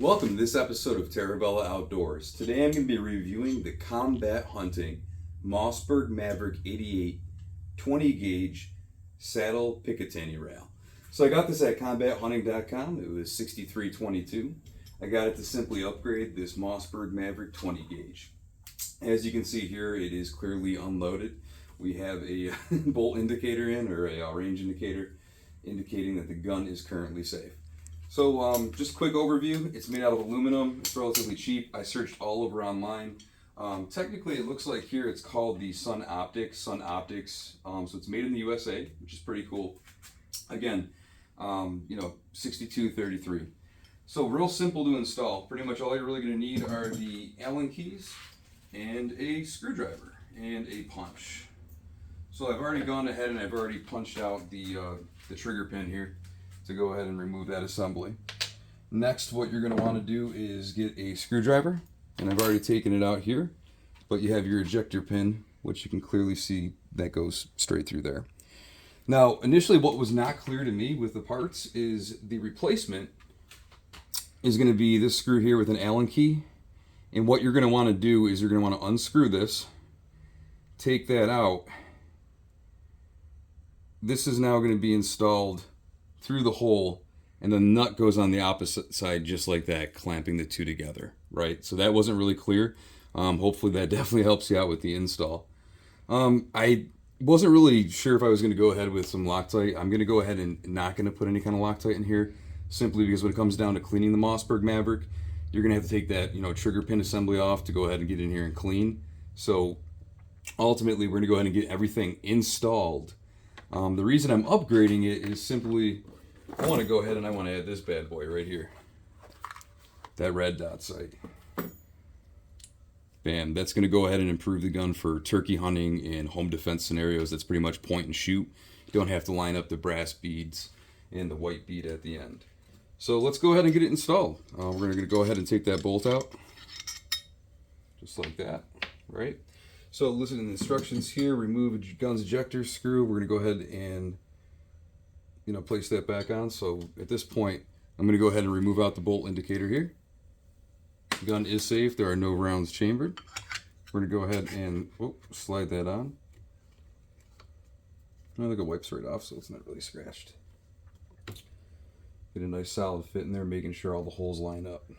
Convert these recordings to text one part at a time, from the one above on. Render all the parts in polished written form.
Welcome to this episode of Terravella Outdoors. Today I'm going to be reviewing the Combat Hunting Mossberg Maverick 88 20 gauge saddle Picatinny rail. So I got this at combathunting.com. It was $63.22. I got it to simply upgrade this Mossberg Maverick 20 gauge. As you can see here, it is clearly unloaded. We have a bolt indicator in, or a range indicator, indicating that the gun is currently safe. So just a quick overview. It's made out of aluminum. It's relatively cheap. I searched all over online. Technically, it looks like here it's called the Sun Optics. So it's made in the USA, which is pretty cool. Again, $62.33. So real simple to install. Pretty much all you're really going to need are the Allen keys and a screwdriver and a punch. So I've already gone ahead and I've already punched out the trigger pin here to go ahead and remove that assembly. Next, what you're going to want to do is get a screwdriver, and I've already taken it out here, but you have your ejector pin, which you can clearly see that goes straight through there. Now, initially what was not clear to me with the parts is the replacement is going to be this screw here with an Allen key, and what you're going to want to do is you're going to want to unscrew this, take that out. This is now going to be installed through the hole, and the nut goes on the opposite side just like that, clamping the two together, right? So that wasn't really clear. Hopefully that definitely helps you out with the install. I wasn't really sure if I was going to go ahead with some Loctite. I'm going to go ahead and not going to put any kind of Loctite in here, simply because when it comes down to cleaning the Mossberg Maverick, you're going to have to take that trigger pin assembly off to go ahead and get in here and clean. So ultimately we're going to go ahead and get everything installed. The reason I'm upgrading it is simply I want to go ahead and I want to add this bad boy right here. That red dot sight. Bam. That's going to go ahead and improve the gun for turkey hunting and home defense scenarios. That's pretty much point and shoot. You don't have to line up the brass beads and the white bead at the end. So let's go ahead and get it installed. We're going to go ahead and take that bolt out. Just like that, right? So listen to the instructions here. Remove a gun's ejector screw. We're going to go ahead and place that back on. So at this point, I'm going to go ahead and remove out the bolt indicator here. The gun is safe. There are no rounds chambered. We're going to go ahead and slide that on. I think it wipes right off, so it's not really scratched. Get a nice solid fit in there, making sure all the holes line up.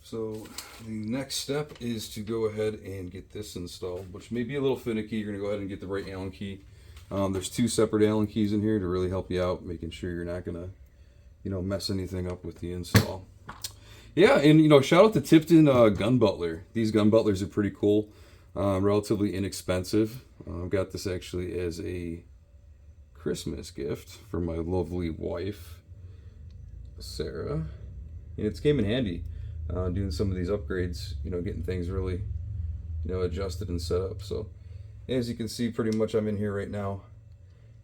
So the next step is to go ahead and get this installed, which may be a little finicky. You're going to go ahead and get the right Allen key. There's two separate Allen keys in here to really help you out, making sure you're not going to, mess anything up with the install. Yeah, and shout out to Tipton Gun Butler. These gun butlers are pretty cool, relatively inexpensive. I've got this actually as a Christmas gift for my lovely wife, Sarah, and it's came in handy. Doing some of these upgrades, getting things really, adjusted and set up. So as you can see, pretty much I'm in here right now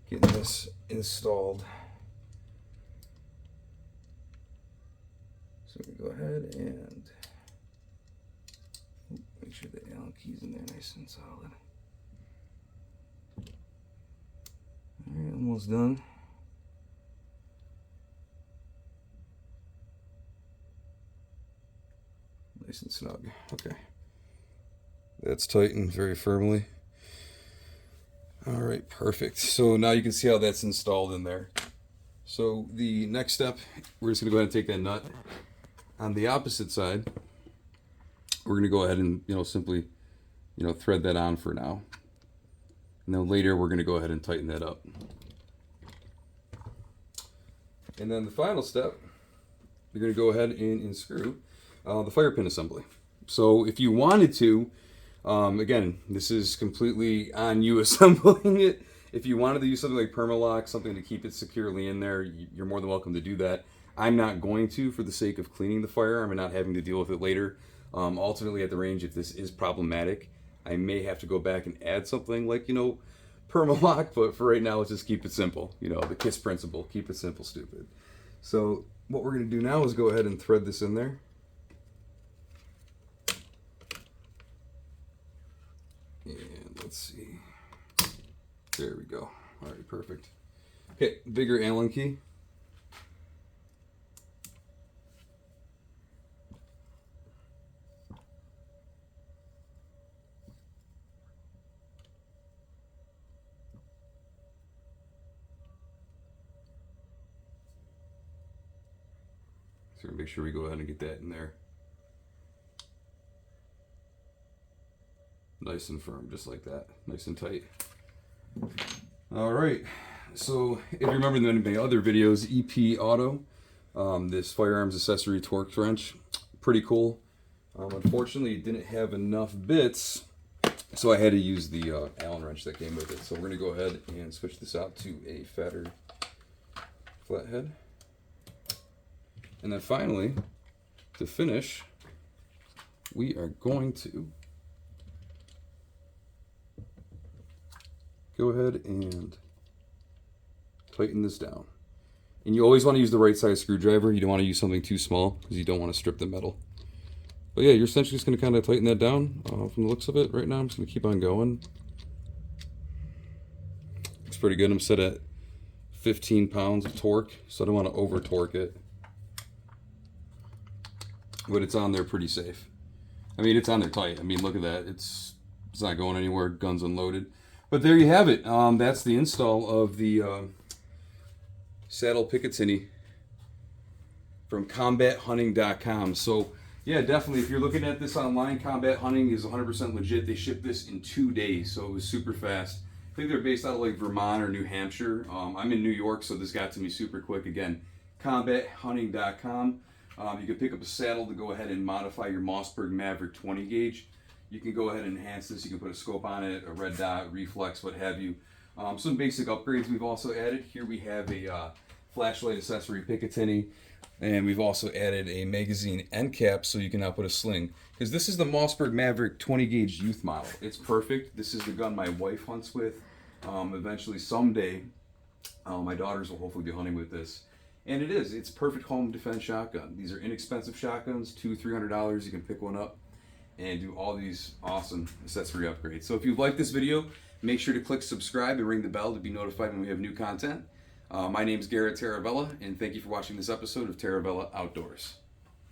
getting this installed. So we go ahead and make sure the Allen key's in there nice and solid. All right, almost done. Nice and snug. Okay. That's tightened very firmly. All right, perfect. So now you can see how that's installed in there. So the next step, we're just going to go ahead and take that nut. On the opposite side, we're going to go ahead and, simply, thread that on for now. And then later we're going to go ahead and tighten that up. And then the final step, you're going to go ahead and unscrew the fire pin assembly. So if you wanted to, again, this is completely on you assembling it. If you wanted to use something like Permalock, something to keep it securely in there, you're more than welcome to do that. I'm not going to, for the sake of cleaning the firearm and not having to deal with it later. Ultimately at the range, if this is problematic, I may have to go back and add something like, Permalock, but for right now, let's just keep it simple. The KISS principle, keep it simple, stupid. So what we're going to do now is go ahead and thread this in there. And let's see. There we go. All right, perfect. Okay, bigger Allen key. So make sure we go ahead and get that in there. Nice and firm, just like that. Nice and tight. All right. So if you remember in my other videos, EP Auto, this firearms accessory torque wrench, pretty cool. Unfortunately, it didn't have enough bits, so I had to use the Allen wrench that came with it. So we're going to go ahead and switch this out to a fatter flathead. And then finally, to finish, we are going to go ahead and tighten this down. And you always want to use the right size screwdriver. You don't want to use something too small because you don't want to strip the metal. But yeah, you're essentially just going to kind of tighten that down from the looks of it right now. I'm just going to keep on going. It's pretty good. I'm set at 15 pounds of torque, so I don't want to over torque it. But it's on there pretty safe. I mean, it's on there tight. I mean, look at that. It's not going anywhere. Gun's unloaded. But there you have it. That's the install of the saddle Picatinny from combathunting.com. So yeah, definitely, if you're looking at this online, Combat Hunting is 100% legit. They shipped this in 2 days, so it was super fast. I think they're based out of like Vermont or New Hampshire. I'm in New York, so this got to me super quick. Again, combathunting.com. You can pick up a saddle to go ahead and modify your Mossberg Maverick 20 gauge. You can go ahead and enhance this. You can put a scope on it, a red dot, reflex, what have you. Some basic upgrades we've also added. Here we have a flashlight accessory Picatinny. And we've also added a magazine end cap so you can now put a sling. Because this is the Mossberg Maverick 20 gauge youth model. It's perfect. This is the gun my wife hunts with. Eventually, someday, my daughters will hopefully be hunting with this. And it is. It's perfect home defense shotgun. These are inexpensive shotguns, $200-$300. You can pick one up and do all these awesome accessory upgrades. So if you like this video, make sure to click subscribe and ring the bell to be notified when we have new content. My name is Garrett Taravella, and thank you for watching this episode of Taravella Outdoors.